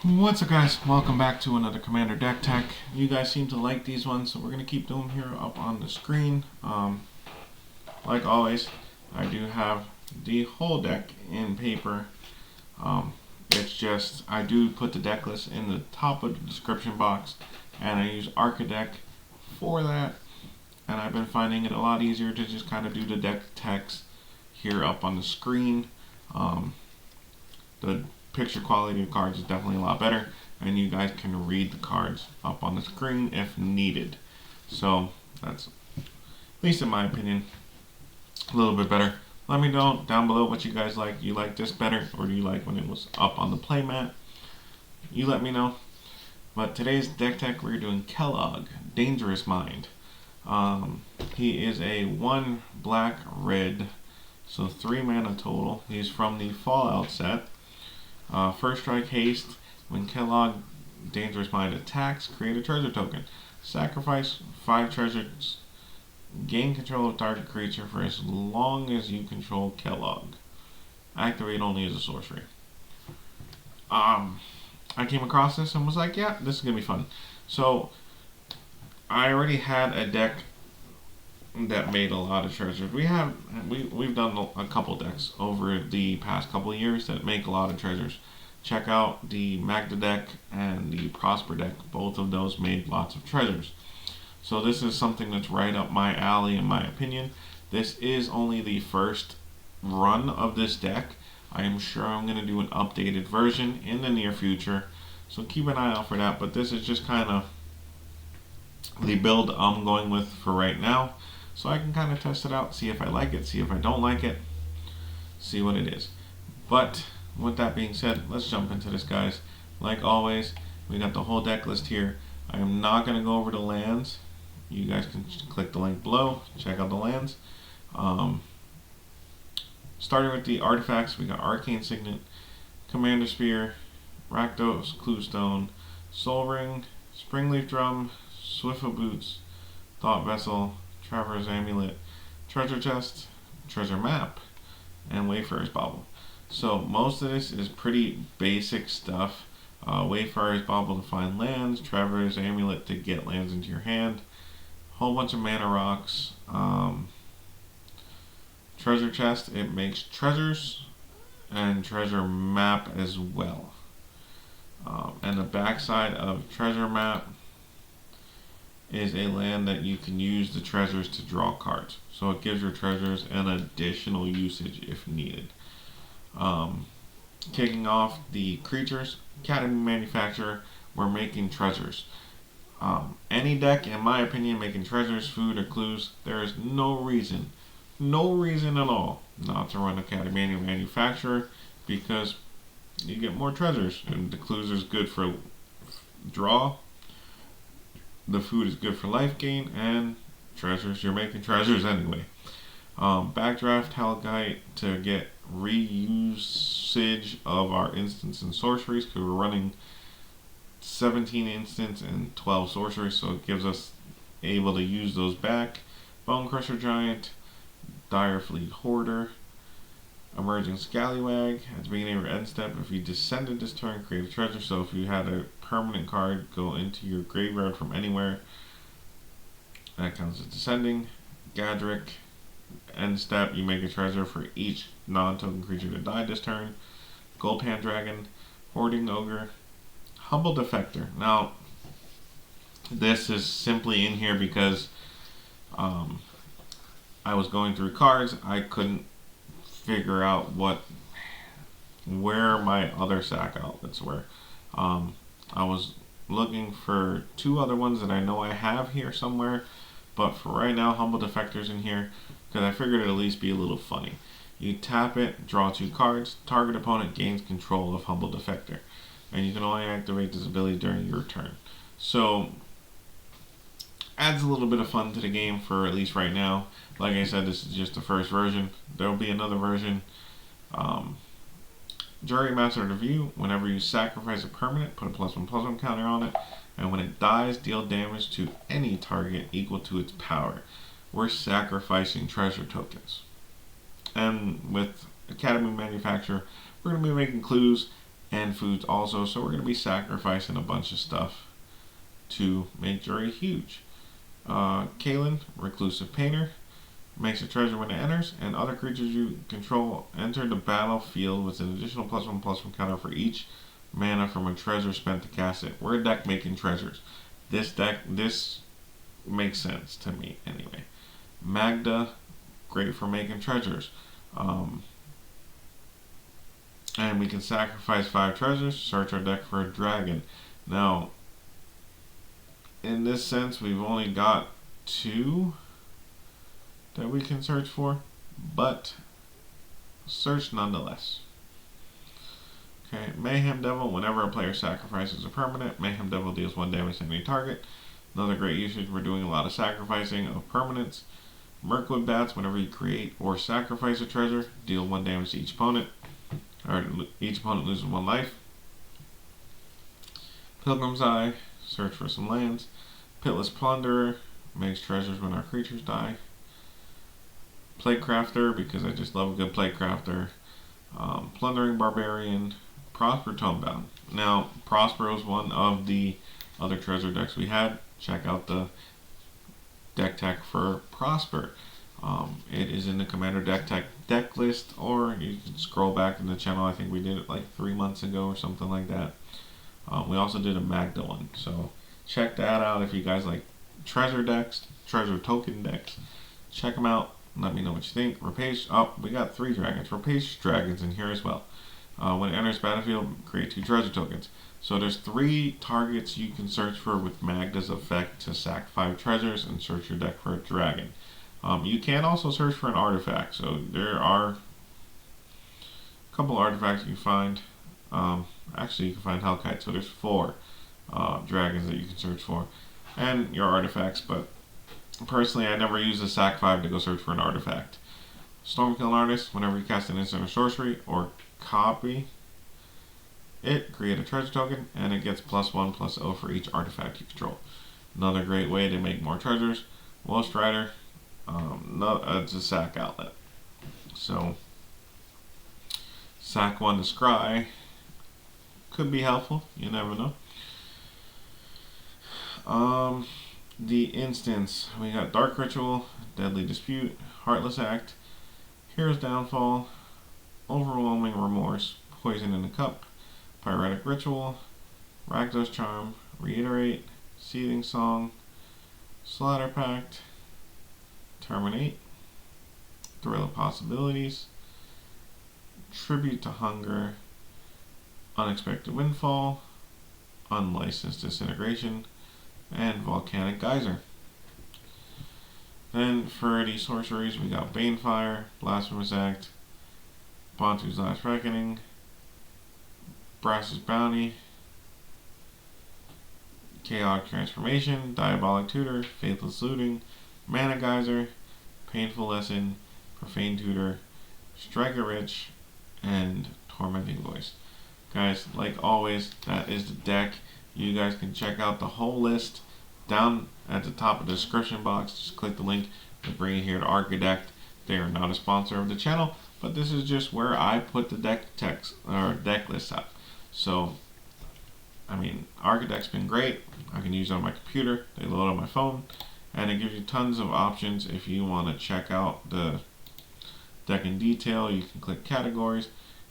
What's up, guys? Welcome back to another Commander Deck Tech. You guys seem to like these ones, so we're going to keep doing them here up on the screen. Like always, I do have the whole deck in paper. It's just, I do put the deck list in the top of the description box, and I use Arcadeck for that. And I've been finding it a lot easier to just kind of do the deck text here up on the screen. The picture quality of the cards is definitely a lot better, and you guys can read the cards up on the screen if needed. So that's, at least in my opinion, a little bit better. Let me know down below what you guys like. You like this better, or do you like when it was up on the playmat? You let me know. But today's deck tech, we're doing Kellogg, Dangerous Mind. He is a 1 black red, so 3 mana total. He's from the Fallout set. First strike haste. When Kellogg Dangerous Mind attacks, create a treasure token. Sacrifice 5 treasures. Gain control of target creature for as long as you control Kellogg. Activate only as a sorcery. I came across this and was like, yeah, this is gonna be fun. So I already had a deck that made a lot of treasures. We've done a couple decks over the past couple of years that make a lot of treasures. Check out the Magda deck and the Prosper deck. Both of those made lots of treasures. So this is something that's right up my alley in my opinion. This is only the first run of this deck. I am sure I'm going to do an updated version in the near future. So keep an eye out for that. But this is just kind of the build I'm going with for right now. So I can kind of test it out, see if I like it, see if I don't like it, see what it is. But with that being said, let's jump into this, guys. Like always, we got the whole deck list here. I am not going to go over the lands. You guys can click the link below, check out the lands. Starting with the artifacts, we got Arcane Signet, Commander Spear, Rakdos, Cluestone, Soul Ring, Springleaf Drum, Swiftfoot Boots, Thought Vessel, Traveler's Amulet, Treasure Chest, Treasure Map, and Wayfarer's Bauble. So most of this is pretty basic stuff. Wayfarer's Bauble to find lands, Traveler's Amulet to get lands into your hand, whole bunch of mana rocks. Treasure Chest, it makes treasures, and Treasure Map as well. And the backside of Treasure Map is a land that you can use the treasures to draw cards. So it gives your treasures an additional usage if needed. Kicking off the creatures, Academy Manufacturer, we're making treasures. Any deck, in my opinion, making treasures, food, or clues, there is no reason at all not to run Academy Manufacturer, because you get more treasures, and the clues is good for draw. The food is good for life gain, and treasures, you're making treasures anyway. Backdraft Hellkite to get reusage of our instants and sorceries, because we're running 17 instants and 12 sorceries, so it gives us able to use those back. Bone Crusher Giant, Dire Fleet Hoarder, Emerging Scallywag. At the beginning of your end step, if you descended this turn, create a treasure. So if you had a permanent card go into your graveyard from anywhere, that counts as descending. Gadrick, end step, you make a treasure for each non-token creature that died this turn. Goldhand Dragon, Hoarding Ogre, Humble Defector. Now, this is simply in here because I was going through cards. I couldn't figure out where my other sack outlets were. I was looking for 2 other ones that I know I have here somewhere, but for right now, Humble Defector's in here because I figured it'd at least be a little funny. You tap it, draw 2 cards, target opponent gains control of Humble Defector, and you can only activate this ability during your turn. So adds a little bit of fun to the game for at least right now. Like I said, this is just the first version. There will be another version. Jury Master Review, whenever you sacrifice a permanent, put a +1/+1 counter on it, and when it dies, deal damage to any target equal to its power. We're sacrificing treasure tokens. And with Academy Manufacturer, we're going to be making clues and foods also. So we're going to be sacrificing a bunch of stuff to make Jury huge. Kalen, Reclusive Painter, makes a treasure when it enters, and other creatures you control enter the battlefield with an additional +1/+1 counter for each mana from a treasure spent to cast it. We're a deck making treasures. This makes sense to me anyway. Magda, great for making treasures. And we can sacrifice 5 treasures, search our deck for a dragon. Now, in this sense, we've only got 2 that we can search for, but search nonetheless. Okay, Mayhem Devil, whenever a player sacrifices a permanent, Mayhem Devil deals 1 damage to any target. Another great usage, we're doing a lot of sacrificing of permanents. Mirkwood Bats, whenever you create or sacrifice a treasure, deal 1 damage to each opponent, or each opponent loses 1 life. Pilgrim's Eye, search for some lands. Pitless Plunderer, makes treasures when our creatures die. Platecrafter, because I just love a good Platecrafter. Plundering Barbarian, Prosper Tomebound. Now, Prosper was one of the other treasure decks we had. Check out the deck tech for Prosper. It is in the Commander deck tech deck list, or you can scroll back in the channel. I think we did it like 3 months ago or something like that. We also did a Magda one, so check that out if you guys like treasure decks, treasure token decks. Check them out. Let me know what you think. Rapacious. Oh, we got 3 dragons. Rapacious dragons in here as well. When it enters battlefield, create 2 treasure tokens. So there's 3 targets you can search for with Magda's effect to sack 5 treasures and search your deck for a dragon. You can also search for an artifact. So there are a couple artifacts you can find. Actually, you can find Hellkite. So there's 4 dragons that you can search for, and your artifacts. But personally, I never use a sack 5 to go search for an artifact. Stormkill Artist, whenever you cast an instant or sorcery or copy it, create a treasure token, and it gets +1/+0 for each artifact you control. Another great way to make more treasures. Wolf Strider, it's a sack outlet. So, sack 1 to scry could be helpful, you never know. The instance, we got Dark Ritual, Deadly Dispute, Heartless Act, Hero's Downfall, Overwhelming Remorse, Poison in the Cup, Pyretic Ritual, Rakdos Charm, Reiterate, Seething Song, Slaughter Pact, Terminate, Thrill of Possibilities, Tribute to Hunger, Unexpected Windfall, Unlicensed Disintegration, and Volcanic Geyser. Then for the sorceries, we got Banefire, Blasphemous Act, Bantu's Last Reckoning, Brass's Bounty, Chaotic Transformation, Diabolic Tutor, Faithless Looting, Mana Geyser, Painful Lesson, Profane Tutor, Striker Rich, and Tormenting Voice. Guys, like always, that is the deck. You guys can check out the whole list down at the top of the description box. Just click the link to bring you here to Archidect. They are not a sponsor of the channel, but this is just where I put the deck text or deck list up. So, I mean, Archidect's been great. I can use it on my computer. They load on my phone, and it gives you tons of options. If you want to check out the deck in detail, you can click categories,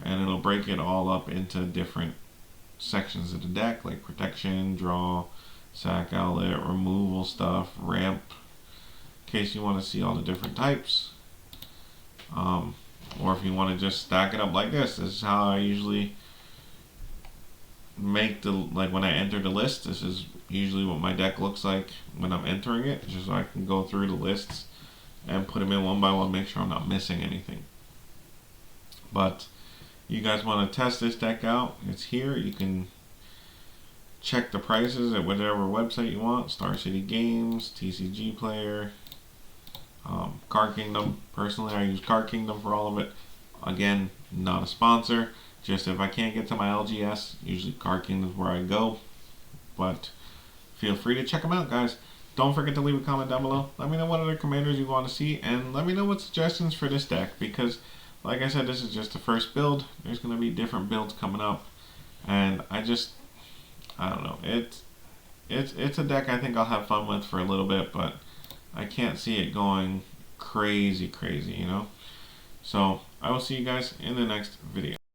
and it'll break it all up into different sections of the deck, like protection, draw, sack outlet, removal stuff, ramp, in case you want to see all the different types. Or if you want to just stack it up like this is how I usually make like when I enter the list. This is usually what my deck looks like when I'm entering it, just so I can go through the lists and put them in one by one, make sure I'm not missing anything. But you guys want to test this deck out, it's here. You can check the prices at whatever website you want. Star City Games, TCG Player, Card Kingdom. Personally, I use Card Kingdom for all of it. Again, not a sponsor. Just if I can't get to my LGS, usually Card Kingdom is where I go. But feel free to check them out, guys. Don't forget to leave a comment down below. Let me know what other commanders you want to see, and let me know what suggestions for this deck, because like I said, this is just the first build. There's going to be different builds coming up, and I don't know. It's a deck I think I'll have fun with for a little bit, but I can't see it going crazy, you know. So I will see you guys in the next video.